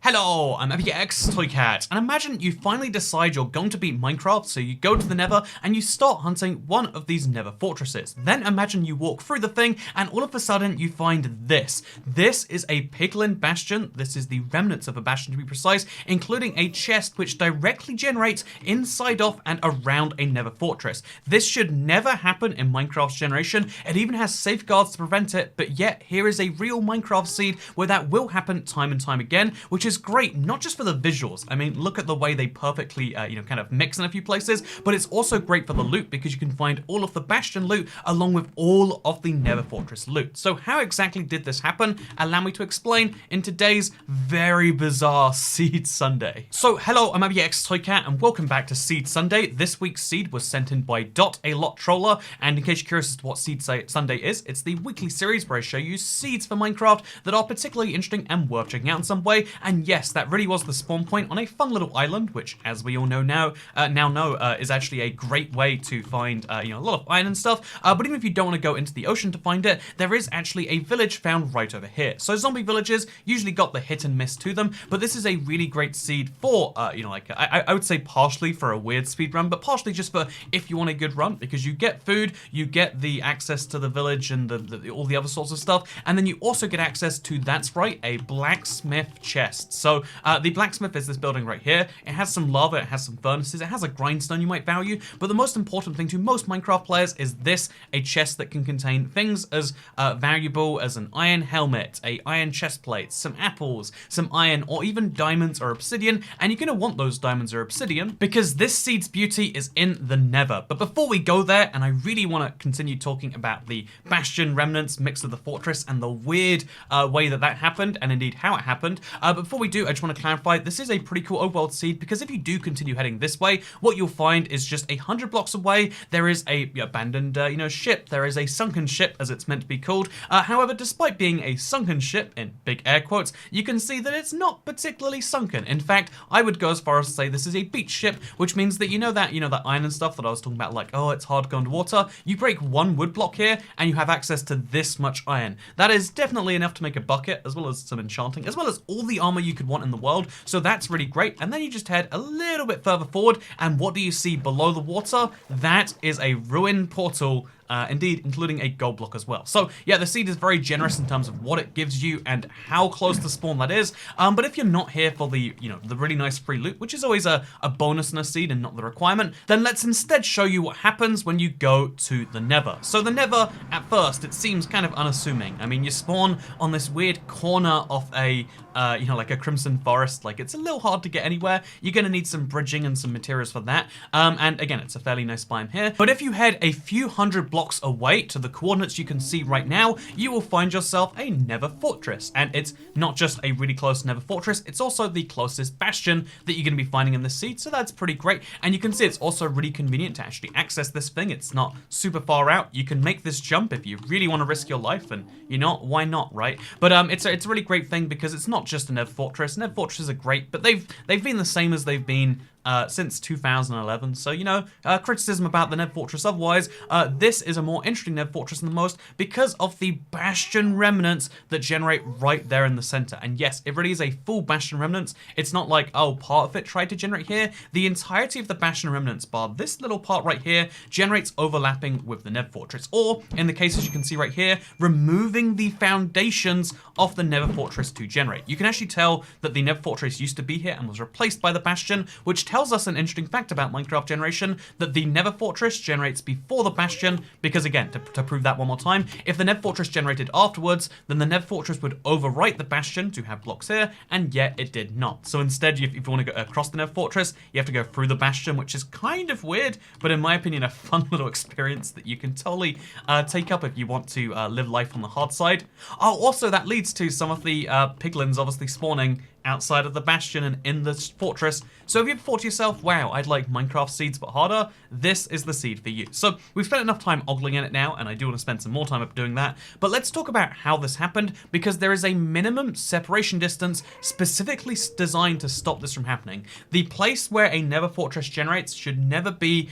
Hello, I'm ToycatA, and imagine you finally decide you're going to beat Minecraft, so you go to the Nether and you start hunting one of these Nether Fortresses. Then imagine you walk through the thing and all of a sudden you find this. This is a piglin bastion. This is the remnants of a bastion to be precise, including a chest which directly generates inside of and around a Nether Fortress. This should never happen in Minecraft's generation. It even has safeguards to prevent it, but yet here is a real Minecraft seed where that will happen time and time again, which is great, not just for the visuals. I mean, look at the way they perfectly, kind of mix in a few places, but it's also great for the loot because you can find all of the Bastion loot along with all of the Nether Fortress loot. So how exactly did this happen? Allow me to explain in today's very bizarre Seed Sunday. So hello, I'm ToycatA and welcome back to Seed Sunday. This week's seed was sent in by a lot troller, and in case you're curious as to what Seed Sunday is, it's the weekly series where I show you seeds for Minecraft that are particularly interesting and worth checking out in some way. And yes, that really was the spawn point on a fun little island, which, as we all know now, is actually a great way to find, a lot of iron and stuff. But even if you don't want to go into the ocean to find it, there is actually a village found right over here. So zombie villages usually got the hit and miss to them, but this is a really great seed for, I would say partially for a weird speed run, but partially just for if you want a good run, because you get food, you get the access to the village and all the other sorts of stuff, and then you also get access to, that's right, a blacksmith chest. So the blacksmith is this building right here. It has some lava, it has some furnaces, it has a grindstone you might value, but the most important thing to most Minecraft players is this, a chest that can contain things as valuable as an iron helmet, a iron chest plate, some apples, some iron, or even diamonds or obsidian, and you're going to want those diamonds or obsidian because this seed's beauty is in the Nether. But before we go there, and I really want to continue talking about the Bastion remnants mixed with the fortress and the weird way that happened, and indeed how it happened, but before we do, I just want to clarify, this is a pretty cool overworld seed because if you do continue heading this way, what you'll find is just 100 blocks away, there is a abandoned, ship. There is a sunken ship, as it's meant to be called. However, despite being a sunken ship, in big air quotes, you can see that it's not particularly sunken. In fact, I would go as far as to say this is a beach ship, which means that that iron and stuff that I was talking about, like, oh, it's hard to go underwater. You break one wood block here, and you have access to this much iron. That is definitely enough to make a bucket, as well as some enchanting, as well as all the armor you could want in the world, so that's really great. And then you just head a little bit further forward, and what do you see below the water? That is a ruined portal. Indeed, including a gold block as well. So yeah, the seed is very generous in terms of what it gives you and how close to spawn that is. But if you're not here for the, the really nice free loot, which is always a bonus in a seed and not the requirement, then let's instead show you what happens when you go to the Nether. So the Nether, at first, it seems kind of unassuming. I mean, you spawn on this weird corner of a, like a crimson forest. Like, it's a little hard to get anywhere. You're gonna need some bridging and some materials for that. And again, it's a fairly nice biome here. But if you head a few hundred blocks away to the coordinates you can see right now, you will find yourself a Nether Fortress. And it's not just a really close Nether Fortress, it's also the closest bastion that you're going to be finding in this seed, so that's pretty great. And you can see it's also really convenient to actually access this thing. It's not super far out. You can make this jump if you really want to risk your life, and why not, right? But it's a really great thing because it's not just a Nether Fortress. Nether Fortresses are great, but they've been the same as they've been since 2011, so criticism about the Nether Fortress otherwise, this is a more interesting Nether Fortress than the most because of the Bastion remnants that generate right there in the center. And yes, it really is a full Bastion remnants. It's not like, oh, part of it tried to generate here. The entirety of the Bastion remnants, bar this little part right here, generates overlapping with the Nether Fortress, or in the cases you can see right here, removing the foundations of the Nether Fortress to generate. You can actually tell that the Nether Fortress used to be here and was replaced by the Bastion, which tells us an interesting fact about Minecraft generation, that the Nether Fortress generates before the Bastion, because again, to prove that one more time, if the Nether Fortress generated afterwards, then the Nether Fortress would overwrite the Bastion to have blocks here, and yet it did not. So instead, if you want to go across the Nether Fortress, you have to go through the Bastion, which is kind of weird, but in my opinion, a fun little experience that you can totally take up if you want to live life on the hard side. Oh, also that leads to some of the piglins obviously spawning outside of the Bastion and in the fortress. So if you've thought to yourself, wow, I'd like Minecraft seeds but harder, this is the seed for you. So we've spent enough time ogling in it now, and I do want to spend some more time doing that, but let's talk about how this happened, because there is a minimum separation distance specifically designed to stop this from happening. The place where a Nether Fortress generates should never be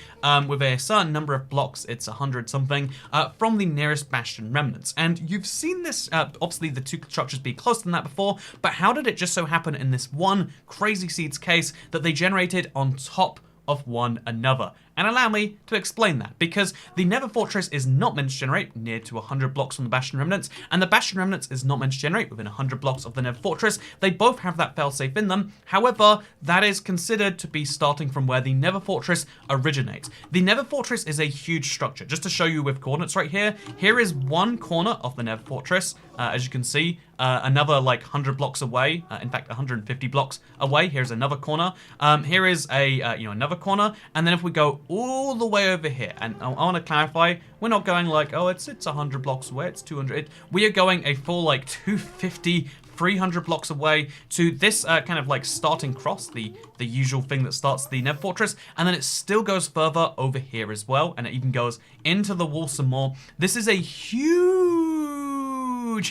with a certain number of blocks, it's 100 something, from the nearest Bastion remnants. And you've seen this, obviously the two structures be closer than that before, but how did it just so happen happen in this one crazy seeds case that they generated on top of one another. And allow me to explain that, because the Nether Fortress is not meant to generate near to 100 blocks from the Bastion Remnants, and the Bastion Remnants is not meant to generate within 100 blocks of the Nether Fortress. They both have that failsafe in them. However, that is considered to be starting from where the Nether Fortress originates. The Nether Fortress is a huge structure. Just to show you with coordinates right here, here is one corner of the Nether Fortress. As you can see, another like 100 blocks away, in fact 150 blocks away, here's another corner. Here is a another corner, and then if we go all the way over here, and I want to clarify, we're not going like, oh, it's 100 blocks away, it's 200. We are going a full like 250, 300 blocks away to this kind of like starting cross, the usual thing that starts the Nether Fortress, and then it still goes further over here as well, and it even goes into the wall some more. This is a huge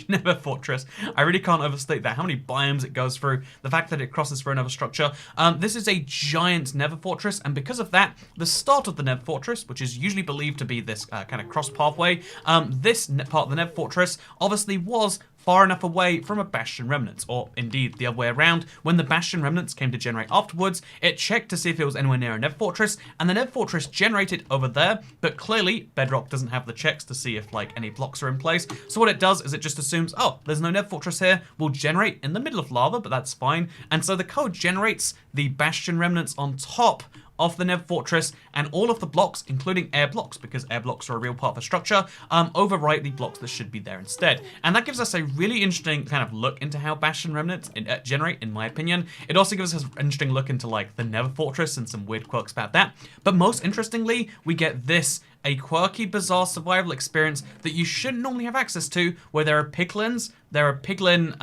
Nether Fortress. I really can't overstate that, how many biomes it goes through, the fact that it crosses through another structure. This is a giant Nether Fortress, and because of that, the start of the Nether Fortress, which is usually believed to be this kind of cross pathway, this part of the Nether Fortress obviously was far enough away from a Bastion Remnants, or indeed the other way around. When the Bastion Remnants came to generate afterwards, it checked to see if it was anywhere near a Nether Fortress, and the Nether Fortress generated over there, but clearly Bedrock doesn't have the checks to see if like any blocks are in place. So what it does is it just assumes, oh, there's no Nether Fortress here, we'll generate in the middle of lava, but that's fine. And so the code generates the Bastion Remnants on top of the Nether Fortress, and all of the blocks, including air blocks, because air blocks are a real part of the structure, overwrite the blocks that should be there instead. And that gives us a really interesting kind of look into how Bastion Remnants generate, in my opinion. It also gives us an interesting look into like the Nether Fortress and some weird quirks about that. But most interestingly, we get this, a quirky, bizarre survival experience that you shouldn't normally have access to, where there are piglins, there are piglin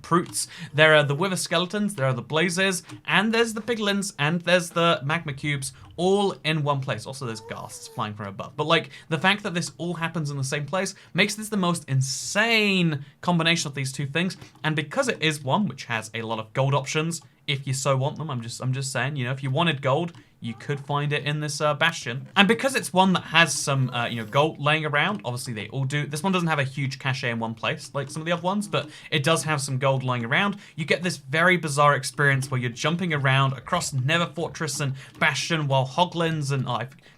brutes, there are the wither skeletons, there are the blazes, and there's the piglins, and there's the magma cubes, all in one place. Also, there's ghasts flying from above. But like, the fact that this all happens in the same place makes this the most insane combination of these two things. And because it is one which has a lot of gold options, if you so want them, I'm just saying, you know, if you wanted gold, you could find it in this Bastion. And because it's one that has some, gold laying around, obviously they all do. This one doesn't have a huge cache in one place like some of the other ones, but it does have some gold lying around. You get this very bizarre experience where you're jumping around across Nether Fortress and Bastion while hoglins and,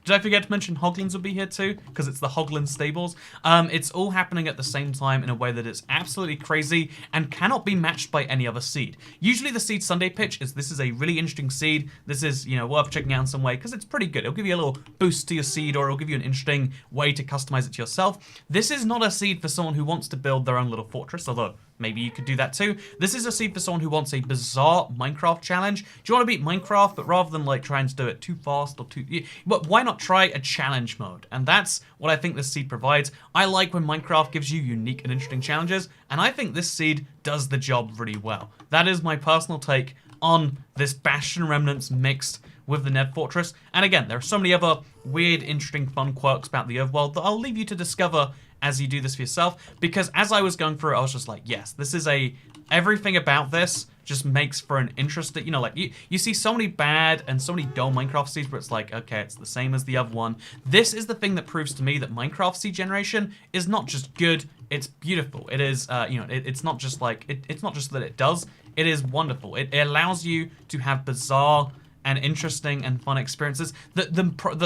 did I forget to mention hoglins would be here too? Because it's the hoglin stables. It's all happening at the same time in a way that is absolutely crazy and cannot be matched by any other seed. Usually the Seed Sunday pitch is this is a really interesting seed. This is, worth checking out in some way because it's pretty good. It'll give you a little boost to your seed, or it'll give you an interesting way to customize it to yourself. This is not a seed for someone who wants to build their own little fortress, although maybe you could do that too. This is a seed for someone who wants a bizarre Minecraft challenge. Do you want to beat Minecraft, but rather than like trying to do it too fast or too... But why not try a challenge mode? And that's what I think this seed provides. I like when Minecraft gives you unique and interesting challenges, and I think this seed does the job really well. That is my personal take on this Bastion Remnants mixed with the Nether Fortress. And again, there are so many other weird, interesting, fun quirks about the overworld that I'll leave you to discover as you do this for yourself, because as I was going through it, I was just like, yes, this is everything about this just makes for an interesting, you see so many bad and so many dull Minecraft seeds where it's like, okay, it's the same as the other one. This is the thing that proves to me that Minecraft seed generation is not just good, it's beautiful. It is, it's not just like, it's not just that it does, it is wonderful. It allows you to have bizarre and interesting and fun experiences that the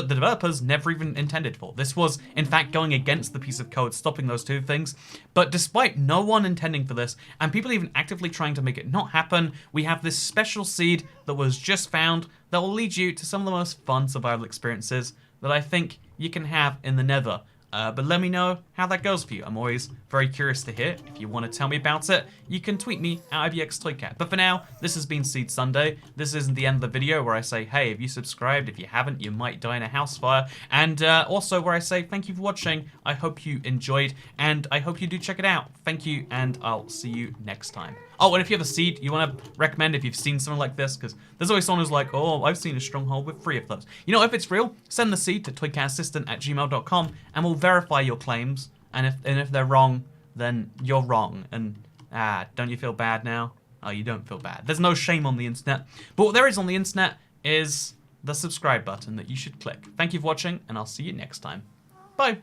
developers never even intended for. This was, in fact, going against the piece of code, stopping those two things. But despite no one intending for this, and people even actively trying to make it not happen, we have this special seed that was just found that will lead you to some of the most fun survival experiences that I think you can have in the Nether. But let me know how that goes for you. I'm always very curious to hear. If you want to tell me about it, you can tweet me at IBXToycat. But for now, this has been Seed Sunday. This isn't the end of the video where I say, hey, have you subscribed? If you haven't, you might die in a house fire. And also where I say, thank you for watching. I hope you enjoyed, and I hope you do check it out. Thank you, and I'll see you next time. Oh, and if you have a seed you want to recommend, if you've seen something like this, because there's always someone who's like, oh, I've seen a stronghold with 3 of those. If it's real, send the seed to toycatassistant@gmail.com, and we'll verify your claims. And if they're wrong, then you're wrong. And don't you feel bad now? Oh, you don't feel bad. There's no shame on the internet. But what there is on the internet is the subscribe button that you should click. Thank you for watching, and I'll see you next time. Bye.